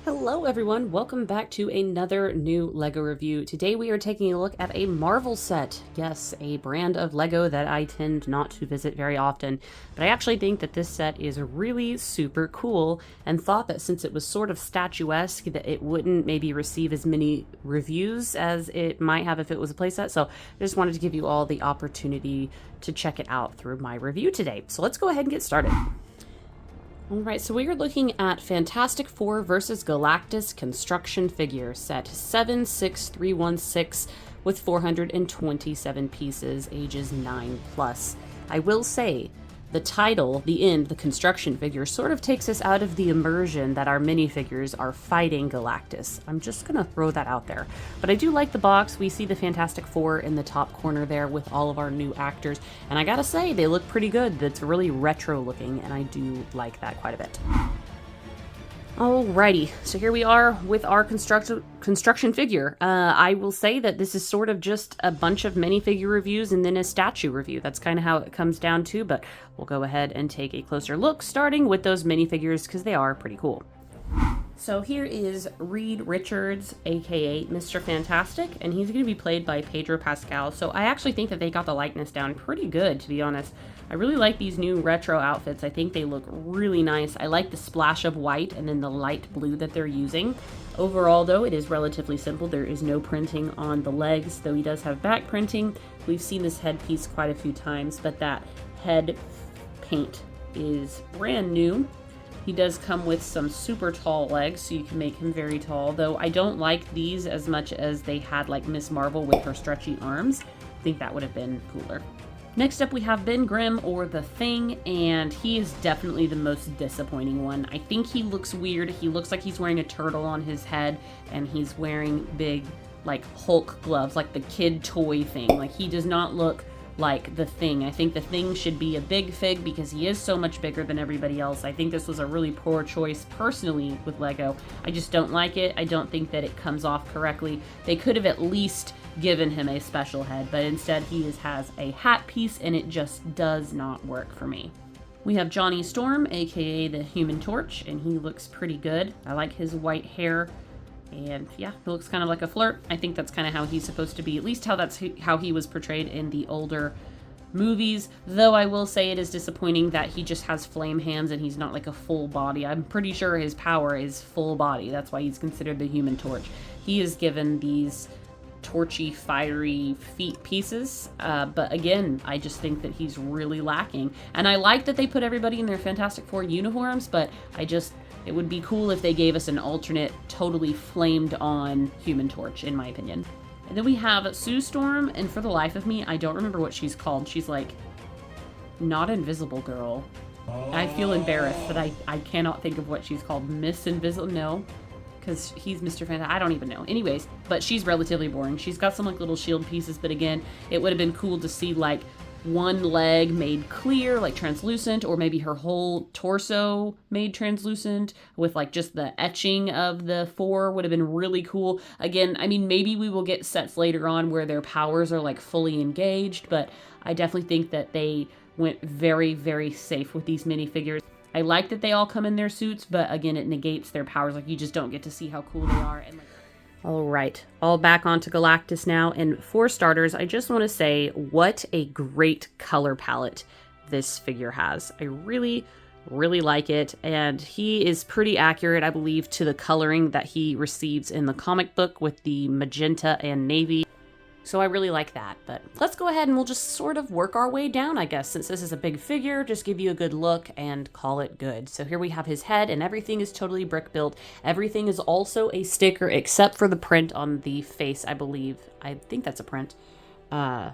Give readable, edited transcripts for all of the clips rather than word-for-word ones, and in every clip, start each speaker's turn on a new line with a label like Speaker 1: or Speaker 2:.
Speaker 1: Hello everyone, welcome back to another new LEGO review. Today we are taking a look at a Marvel set. Yes, a brand of LEGO that I tend not to visit very often, but I actually think that this set is really super cool and thought that since it was sort of statuesque that it wouldn't maybe receive as many reviews as it might have if it was a playset. So I just wanted to give you all the opportunity to check it out through my review today. So let's go ahead and get started. Alright, so we are looking at Fantastic Four vs. Galactus construction figure set 76316 with 427 pieces, ages 9+. I will say, the title, the construction figure, sort of takes us out of the immersion that our minifigures are fighting Galactus. I'm just gonna throw that out there. But I do like the box. We see the Fantastic Four in the top corner there with all of our new actors, and I gotta say, they look pretty good. It's really retro looking, and I do like that quite a bit. Alrighty, so here we are with our construction figure. I will say that this is sort of just a bunch of minifigure reviews and then a statue review. That's kind of how it comes down to, but we'll go ahead and take a closer look, starting with those minifigures because they are pretty cool. So here is Reed Richards, aka Mr. Fantastic, and he's going to be played by Pedro Pascal. So I actually think that they got the likeness down pretty good, to be honest. I really like these new retro outfits. I think they look really nice. I like the splash of white and then the light blue that they're using. Overall, though, it is relatively simple. There is no printing on the legs, though he does have back printing. We've seen this headpiece quite a few times, but that head paint is brand new. He does come with some super tall legs, so you can make him very tall, though I don't like these as much as they had like Miss Marvel with her stretchy arms. I think that would have been cooler. Next up we have Ben Grimm, or The Thing, and he is definitely the most disappointing one. I think he looks weird. He looks like he's wearing a turtle on his head, and he's wearing big like Hulk gloves, like the kid toy thing. Like, he does not look like The Thing. I think The Thing should be a big fig because he is so much bigger than everybody else. I think this was a really poor choice personally with LEGO. I just don't like it. I don't think that it comes off correctly. They could have at least given him a special head, but instead he has a hat piece and it just does not work for me. We have Johnny Storm, aka the Human Torch, and he looks pretty good. I like his white hair. And yeah, he looks kind of like a flirt. I think that's kind of how he's supposed to be, at least how he was portrayed in the older movies. Though I will say it is disappointing that he just has flame hands and he's not like a full body. I'm pretty sure his power is full body. That's why he's considered the Human Torch. He is given these torchy, fiery feet pieces, but again, I just think that he's really lacking. And I like that they put everybody in their Fantastic Four uniforms, but it would be cool if they gave us an alternate, totally flamed on Human Torch, in my opinion. And then we have Sue Storm, and for the life of me, I don't remember what she's called. She's like, not Invisible Girl. I feel embarrassed that I cannot think of what she's called. Miss Invisible? No. Because he's Mr. Fantastic. I don't even know. Anyways, but she's relatively boring. She's got some like little shield pieces, but again, it would have been cool to see like one leg made clear, like translucent, or maybe her whole torso made translucent with like just the etching of the four would have been really cool. Again, I mean, maybe we will get sets later on where their powers are like fully engaged, but I definitely think that they went very, very safe with these minifigures. I like that they all come in their suits, but again, it negates their powers. Like, you just don't get to see how cool they are. And all right, all back onto Galactus now. And for starters, I just want to say what a great color palette this figure has. I really, really like it. And he is pretty accurate, I believe, to the coloring that he receives in the comic book with the magenta and navy. So I really like that, but let's go ahead and we'll just sort of work our way down, I guess, since this is a big figure, just give you a good look and call it good. So here we have his head, and everything is totally brick built. Everything is also a sticker, except for the print on the face, I believe. I think that's a print. Yeah,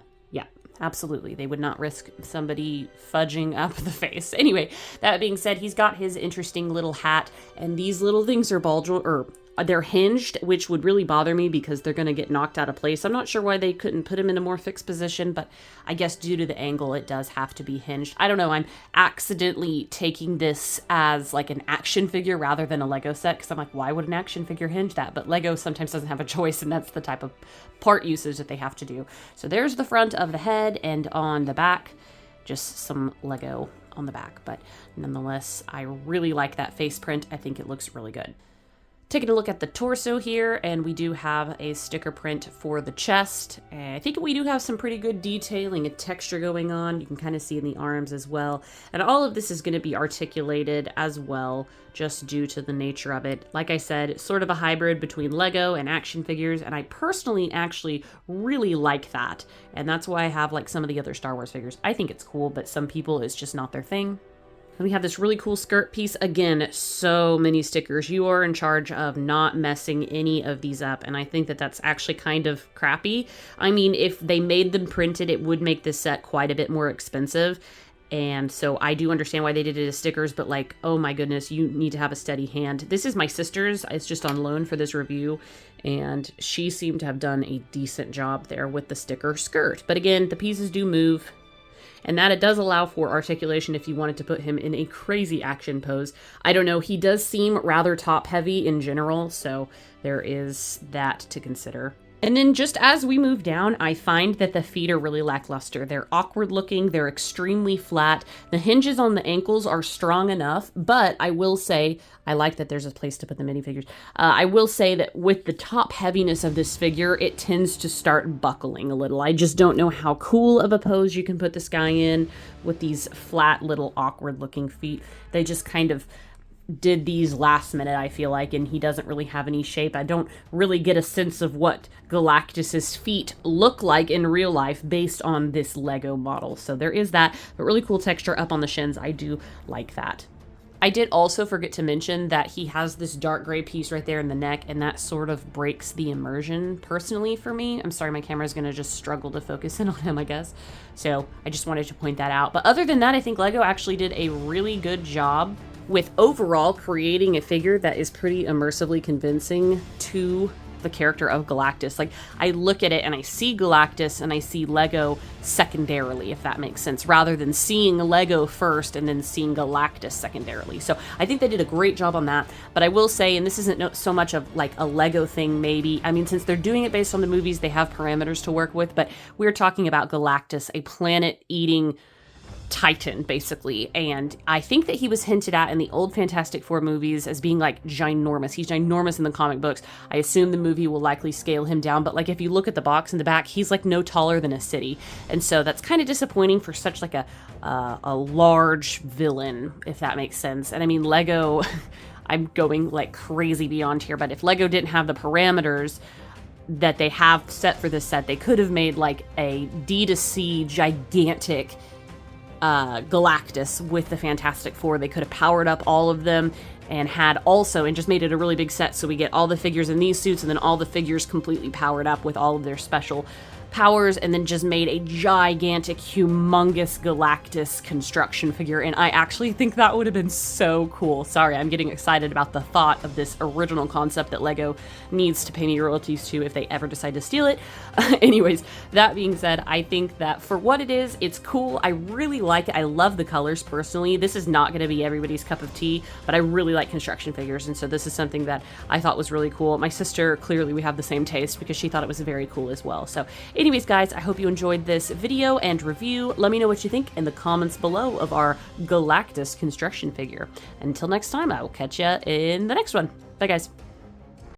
Speaker 1: absolutely. They would not risk somebody fudging up the face. Anyway, that being said, he's got his interesting little hat, and these little things are they're hinged, which would really bother me because they're going to get knocked out of place. I'm not sure why they couldn't put him in a more fixed position, but I guess due to the angle, it does have to be hinged. I don't know. I'm accidentally taking this as like an action figure rather than a Lego set because I'm like, why would an action figure hinge that? But Lego sometimes doesn't have a choice, and that's the type of part usage that they have to do. So there's the front of the head, and on the back, just some Lego on the back. But nonetheless, I really like that face print. I think it looks really good. Taking a look at the torso here, and we do have a sticker print for the chest. And I think we do have some pretty good detailing and texture going on. You can kind of see in the arms as well. And all of this is going to be articulated as well, just due to the nature of it. Like I said, it's sort of a hybrid between Lego and action figures, and I personally actually really like that. And that's why I have like some of the other Star Wars figures. I think it's cool, but some people it's just not their thing. And we have this really cool skirt piece. Again, so many stickers. You are in charge of not messing any of these up. And I think that that's actually kind of crappy. I mean, if they made them printed, it would make this set quite a bit more expensive. And so I do understand why they did it as stickers, but like, oh my goodness, you need to have a steady hand. This is my sister's. It's just on loan for this review. And she seemed to have done a decent job there with the sticker skirt. But again, the pieces do move. And that it does allow for articulation if you wanted to put him in a crazy action pose. I don't know, he does seem rather top heavy in general, so there is that to consider. And then just as we move down, I find that the feet are really lackluster. They're awkward looking, they're extremely flat. The hinges on the ankles are strong enough, but I will say, I like that there's a place to put the minifigures. I will say that with the top heaviness of this figure, it tends to start buckling a little. I just don't know how cool of a pose you can put this guy in with these flat little awkward looking feet. They just kind of did these last minute, I feel like, and he doesn't really have any shape. I don't really get a sense of what Galactus's feet look like in real life based on this Lego model. So there is that, but really cool texture up on the shins. I do like that. I did also forget to mention that he has this dark gray piece right there in the neck, and that sort of breaks the immersion personally for me. I'm sorry, my camera's gonna just struggle to focus in on him, I guess. So I just wanted to point that out. But other than that, I think Lego actually did a really good job with overall creating a figure that is pretty immersively convincing to the character of Galactus. Like, I look at it and I see Galactus and I see Lego secondarily, if that makes sense, rather than seeing Lego first and then seeing Galactus secondarily. So I think they did a great job on that. But I will say, and this isn't so much of like a Lego thing maybe, I mean, since they're doing it based on the movies, they have parameters to work with, but we're talking about Galactus, a planet-eating Titan, basically, and I think that he was hinted at in the old Fantastic Four movies as being like ginormous. He's ginormous in the comic books. I assume the movie will likely scale him down, but like if you look at the box in the back, he's like no taller than a city, and so that's kind of disappointing for such like a large villain, if that makes sense. And I mean, Lego, I'm going like crazy beyond here, but if Lego didn't have the parameters that they have set for this set, they could have made like a D2C gigantic Galactus with the Fantastic Four. They could have powered up all of them and had also, and just made it a really big set, so we get all the figures in these suits and then all the figures completely powered up with all of their special powers, and then just made a gigantic, humongous Galactus construction figure, and I actually think that would have been so cool. Sorry, I'm getting excited about the thought of this original concept that Lego needs to pay me royalties to if they ever decide to steal it. Anyways, that being said, I think that for what it is, it's cool. I really like it. I love the colors personally. This is not going to be everybody's cup of tea, but I really like construction figures, and so this is something that I thought was really cool. My sister, clearly we have the same taste because she thought it was very cool as well. So anyways, guys, I hope you enjoyed this video and review. Let me know what you think in the comments below of our Galactus construction figure. Until next time, I will catch you in the next one. Bye, guys.